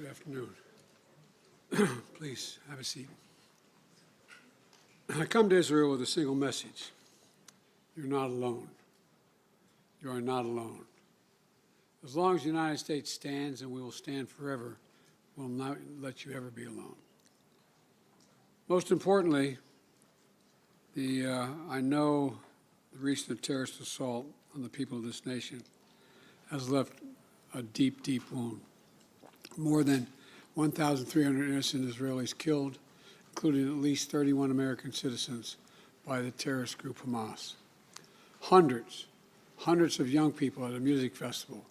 Good afternoon. Please have a seat. I come to Israel with a single message. You're not alone. You are not alone. As long as the United States stands, and we will stand forever, we'll not let you ever be alone. Most importantly, I know the recent terrorist assault on the people of this nation has left a deep, deep wound. More than 1,300 innocent Israelis killed, including at least 31 American citizens by the terrorist group Hamas. Hundreds of young people at a music festival.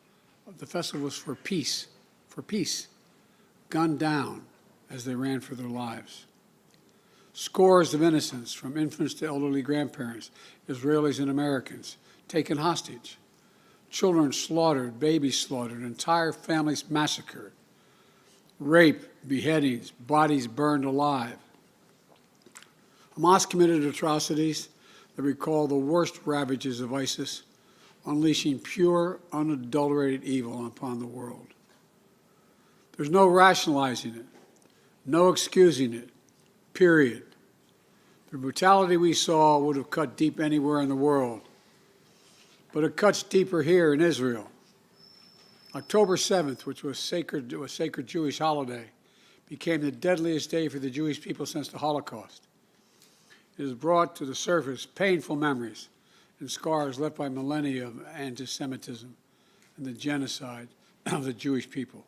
The festival was for peace, gunned down as they ran for their lives. Scores of innocents, from infants to elderly grandparents, Israelis and Americans, taken hostage. Children slaughtered, babies slaughtered, entire families massacred. Rape, beheadings, bodies burned alive. Hamas committed atrocities that recall the worst ravages of ISIS, unleashing pure, unadulterated evil upon the world. There's no rationalizing it, no excusing it, period. The brutality we saw would have cut deep anywhere in the world, but it cuts deeper here in Israel. October 7th, which was a sacred Jewish holiday, became the deadliest day for the Jewish people since the Holocaust. It has brought to the surface painful memories and scars left by millennia of anti-Semitism and the genocide of the Jewish people.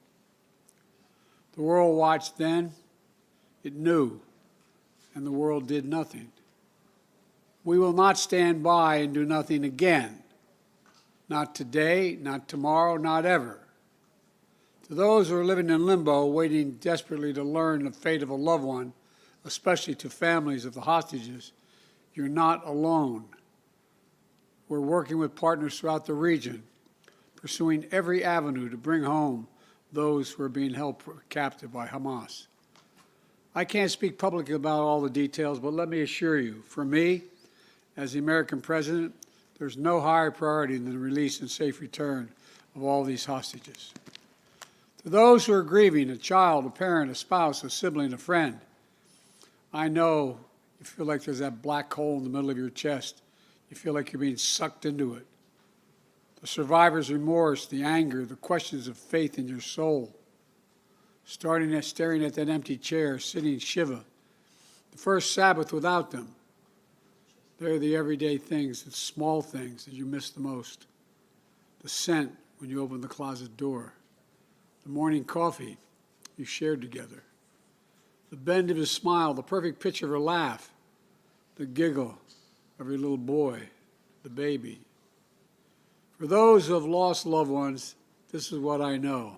The world watched then, it knew, and the world did nothing. We will not stand by and do nothing again. Not today, not tomorrow, not ever. To those who are living in limbo, waiting desperately to learn the fate of a loved one, especially to families of the hostages, you're not alone. We're working with partners throughout the region, pursuing every avenue to bring home those who are being held captive by Hamas. I can't speak publicly about all the details, but let me assure you, for me, as the American president, there's no higher priority than the release and safe return of all these hostages. To those who are grieving, a child, a parent, a spouse, a sibling, a friend, I know you feel like there's that black hole in the middle of your chest. You feel like you're being sucked into it. The survivor's remorse, the anger, the questions of faith in your soul, staring at that empty chair, sitting Shiva, the first Sabbath without them. They're the everyday things, the small things that you miss the most. The scent when you open the closet door. The morning coffee you shared together. The bend of his smile, the perfect pitch of her laugh. The giggle of your little boy, the baby. For those who have lost loved ones, this is what I know.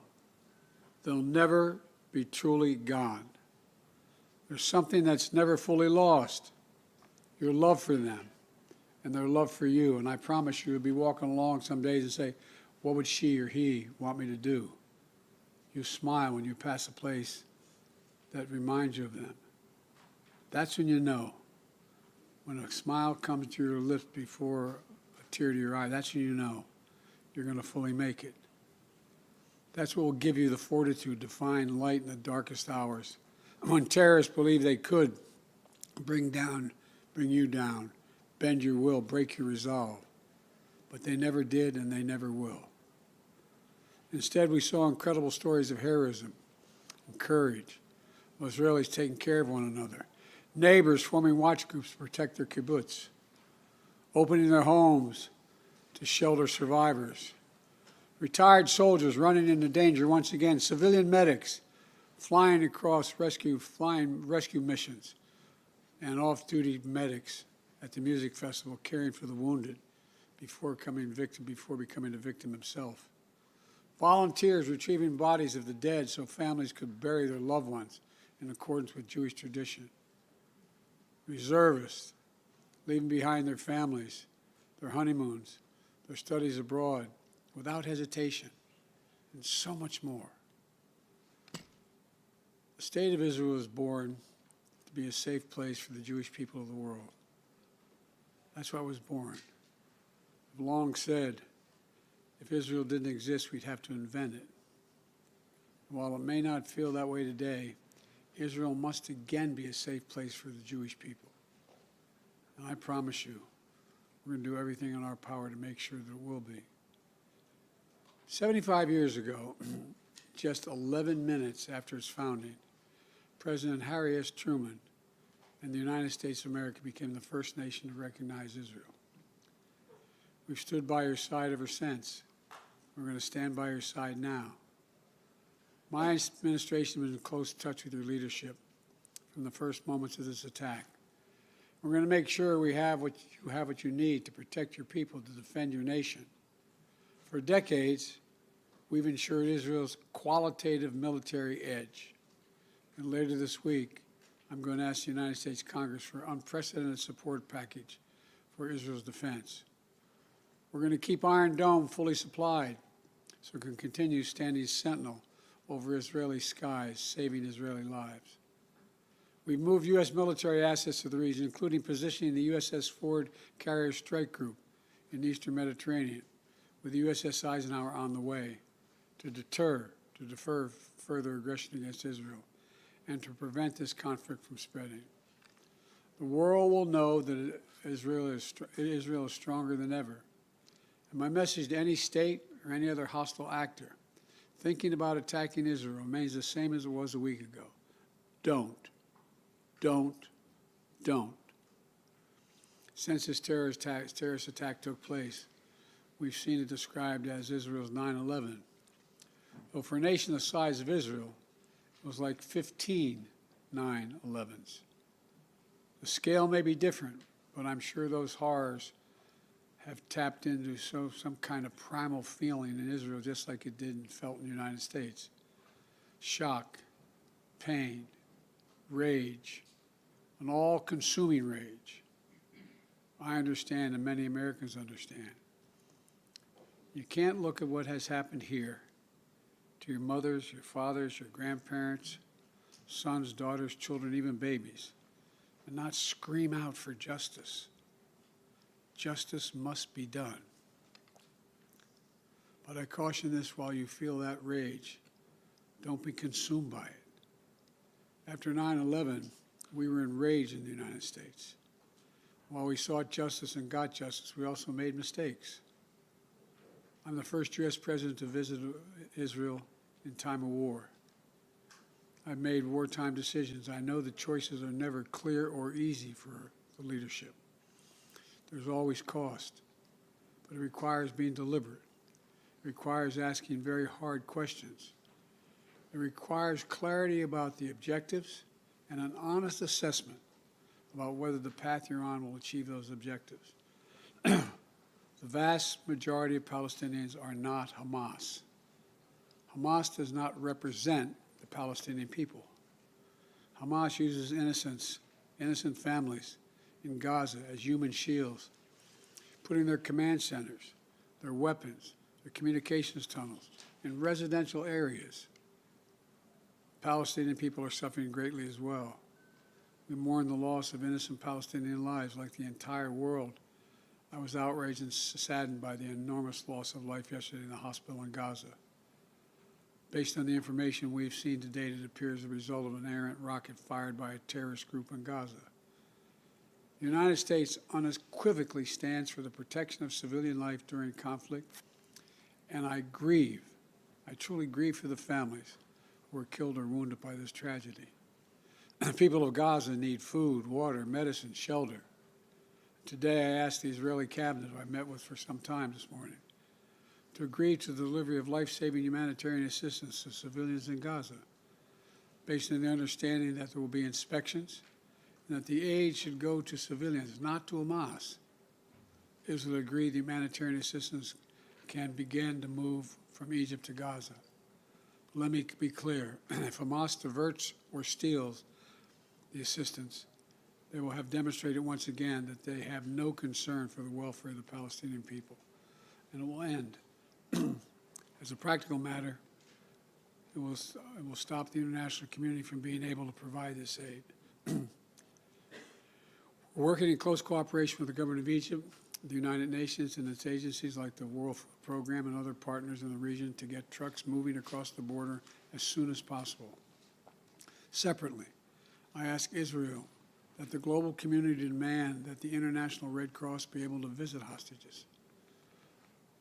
They'll never be truly gone. There's something that's never fully lost. Your love for them and their love for you. And I promise you, you'll be walking along some days and say, what would she or he want me to do? You smile when you pass a place that reminds you of them. That's when you know. When a smile comes to your lips before a tear to your eye, that's when you know you're going to fully make it. That's what will give you the fortitude to find light in the darkest hours. When terrorists believe they could bring you down, bend your will, break your resolve. But they never did, and they never will. Instead, we saw incredible stories of heroism and courage, of Israelis taking care of one another, neighbors forming watch groups to protect their kibbutz, opening their homes to shelter survivors, retired soldiers running into danger once again, civilian medics flying rescue missions, and off-duty medics at the music festival caring for the wounded before becoming a victim himself. Volunteers retrieving bodies of the dead so families could bury their loved ones in accordance with Jewish tradition. Reservists leaving behind their families, their honeymoons, their studies abroad without hesitation, and so much more. The State of Israel was born to be a safe place for the Jewish people of the world. That's why it was born. I've long said, if Israel didn't exist, we'd have to invent it. While it may not feel that way today, Israel must again be a safe place for the Jewish people. And I promise you, we're going to do everything in our power to make sure that it will be. 75 years ago, just 11 minutes after its founding, President Harry S. Truman and the United States of America became the first nation to recognize Israel. We've stood by your side ever since. We're going to stand by your side now. My administration was in close touch with your leadership from the first moments of this attack. We're going to make sure we have what you need to protect your people, to defend your nation. For decades, we've ensured Israel's qualitative military edge. And later this week, I'm going to ask the United States Congress for an unprecedented support package for Israel's defense. We're going to keep Iron Dome fully supplied so it can continue standing sentinel over Israeli skies, saving Israeli lives. We've moved U.S. military assets to the region, including positioning the USS Ford Carrier Strike Group in the Eastern Mediterranean, with the USS Eisenhower on the way to defer further aggression against Israel and to prevent this conflict from spreading. The world will know that Israel is stronger than ever. And my message to any state or any other hostile actor thinking about attacking Israel remains the same as it was a week ago. Don't. Since this terrorist attack took place, we've seen it described as Israel's 9/11. Though for a nation the size of Israel, it was like 15 9/11s. The scale may be different, but I'm sure those horrors have tapped into some kind of primal feeling in Israel, just like it did and felt in the United States. Shock, pain, rage, an all-consuming rage. I understand, and many Americans understand. You can't look at what has happened here to your mothers, your fathers, your grandparents, sons, daughters, children, even babies, and not scream out for justice. Justice must be done. But I caution this: while you feel that rage, don't be consumed by it. After 9/11, we were enraged in the United States. While we sought justice and got justice, we also made mistakes. I'm the first U.S. president to visit Israel in time of war. I've made wartime decisions. I know the choices are never clear or easy for the leadership. There's always cost, but it requires being deliberate. It requires asking very hard questions. It requires clarity about the objectives and an honest assessment about whether the path you're on will achieve those objectives. The vast majority of Palestinians are not Hamas. Hamas does not represent the Palestinian people. Hamas uses innocent families in Gaza as human shields, putting their command centers, their weapons, their communications tunnels in residential areas. Palestinian people are suffering greatly as well. We mourn the loss of innocent Palestinian lives like the entire world. I was outraged and saddened by the enormous loss of life yesterday in the hospital in Gaza. Based on the information we've seen to date, it appears the result of an errant rocket fired by a terrorist group in Gaza. The United States unequivocally stands for the protection of civilian life during conflict, and I truly grieve for the families who were killed or wounded by this tragedy. The people of Gaza need food, water, medicine, shelter. Today, I asked the Israeli cabinet, who I met with for some time this morning, to agree to the delivery of life-saving humanitarian assistance to civilians in Gaza, based on the understanding that there will be inspections and that the aid should go to civilians, not to Hamas. Israel agreed the humanitarian assistance can begin to move from Egypt to Gaza. Let me be clear: if Hamas diverts or steals the assistance, they will have demonstrated once again that they have no concern for the welfare of the Palestinian people, and it will end. As a practical matter, it will stop the international community from being able to provide this aid. We're working in close cooperation with the government of Egypt the United Nations and its agencies like the World Food Program and other partners in the region to get trucks moving across the border as soon as possible. Separately, I ask Israel that the global community demand that the International Red Cross be able to visit hostages.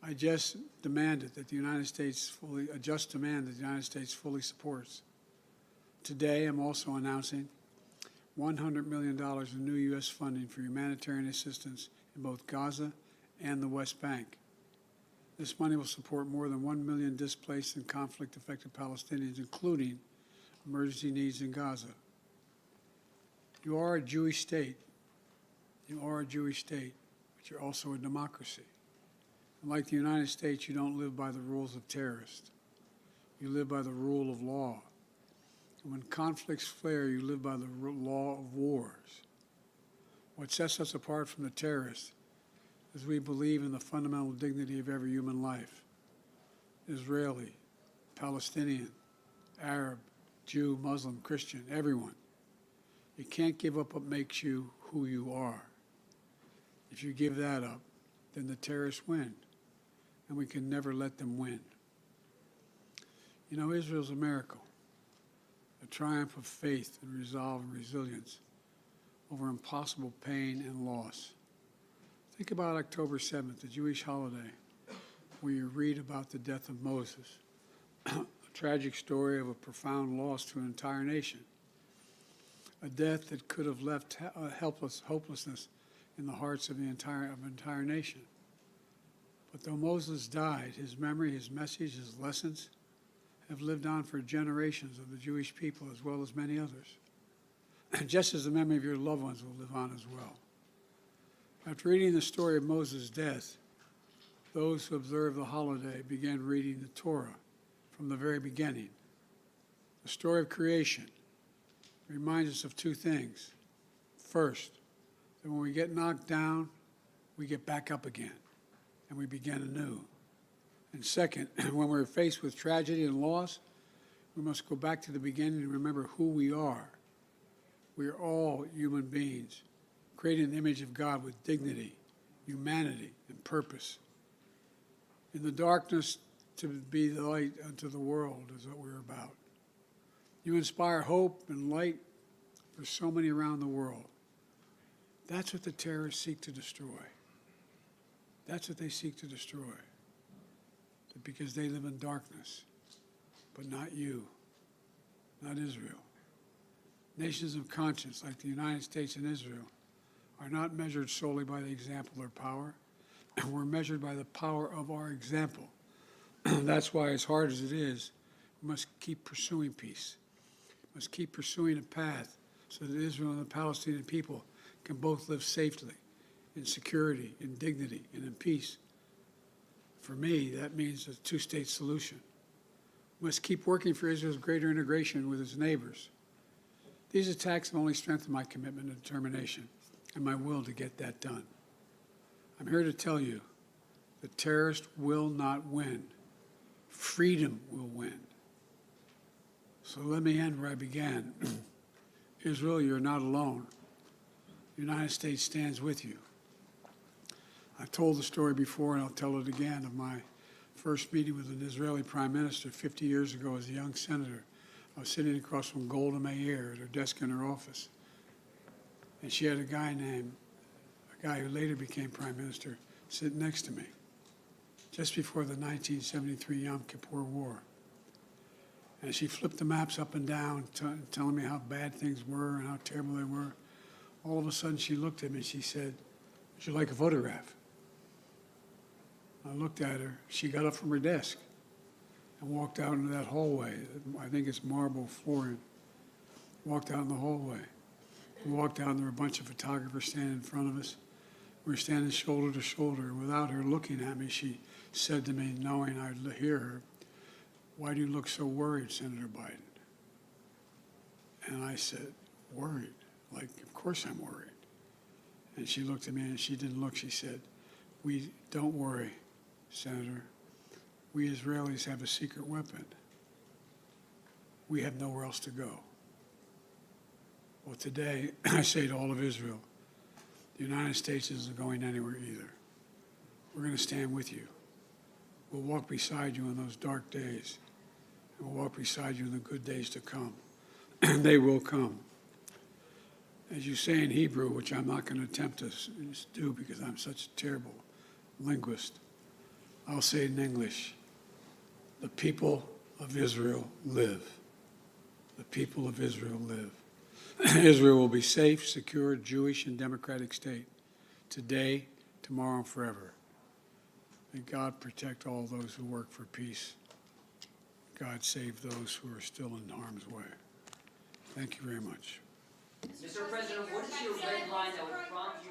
I just demanded that the United States fully, a just demand that the United States fully supports. Today, I'm also announcing $100 million in new U.S. funding for humanitarian assistance in both Gaza and the West Bank. This money will support more than 1 million displaced and conflict-affected Palestinians, including emergency needs in Gaza. You are a Jewish state. You are a Jewish state, but you're also a democracy. And like the United States, you don't live by the rules of terrorists. You live by the rule of law. And when conflicts flare, you live by the law of wars. What sets us apart from the terrorists is we believe in the fundamental dignity of every human life. Israeli, Palestinian, Arab, Jew, Muslim, Christian, everyone. You can't give up what makes you who you are. If you give that up, then the terrorists win, and we can never let them win. You know, Israel's a miracle, a triumph of faith and resolve and resilience over impossible pain and loss. Think about October 7th, the Jewish holiday, where you read about the death of Moses, a tragic story of a profound loss to an entire nation, a death that could have left hopelessness in the hearts of the entire nation. But though Moses died, his memory, his message, his lessons have lived on for generations of the Jewish people as well as many others. Just as the memory of your loved ones will live on as well. After reading the story of Moses' death, those who observed the holiday began reading the Torah from the very beginning. The story of creation reminds us of two things. First, that when we get knocked down, we get back up again, and we begin anew. And second, when we're faced with tragedy and loss, we must go back to the beginning and remember who we are. We are all human beings, created in the image of God with dignity, humanity, and purpose. In the darkness, to be the light unto the world is what we're about. You inspire hope and light for so many around the world. That's what the terrorists seek to destroy. That's what they seek to destroy. Because they live in darkness, but not you, not Israel. Nations of conscience like the United States and Israel are not measured solely by the example or power. We're measured by the power of our example. That's why, as hard as it is, we must keep pursuing peace. We must keep pursuing a path so that Israel and the Palestinian people can both live safely, in security, in dignity, and in peace. For me, that means a two-state solution. We must keep working for Israel's greater integration with its neighbors. These attacks have only strengthened my commitment and determination and my will to get that done. I'm here to tell you the terrorists will not win. Freedom will win. So let me end where I began. Israel, you're not alone. The United States stands with you. I've told the story before, and I'll tell it again, of my first meeting with an Israeli prime minister 50 years ago as a young senator. I was sitting across from Golda Meir at her desk in her office. And she had a guy who later became prime minister, sit next to me, just before the 1973 Yom Kippur War. And she flipped the maps up and down, telling me how bad things were and how terrible they were. All of a sudden, she looked at me and she said, "Would you like a photograph?" I looked at her. She got up from her desk and walked out into that hallway. I think it's marble flooring. Walked out in the hallway. We walked out and there were a bunch of photographers standing in front of us. We were standing shoulder to shoulder. Without her looking at me, she said to me, knowing I'd hear her, "Why do you look so worried, Senator Biden?" And I said, "Worried? Like, of course I'm worried." And she looked at me and she didn't look. She said, "We don't worry, Senator. We Israelis have a secret weapon. We have nowhere else to go." Well, today, I say to all of Israel, the United States isn't going anywhere either. We're going to stand with you. We'll walk beside you in those dark days. And we'll walk beside you in the good days to come. And they will come. As you say in Hebrew, which I'm not going to attempt to do because I'm such a terrible linguist, I'll say it in English. The people of Israel live. The people of Israel live. Israel will be safe, secure, Jewish, and democratic state today, tomorrow, and forever. May God protect all those who work for peace. God save those who are still in harm's way. Thank you very much. Mr. President, what is your red line that would prompt you?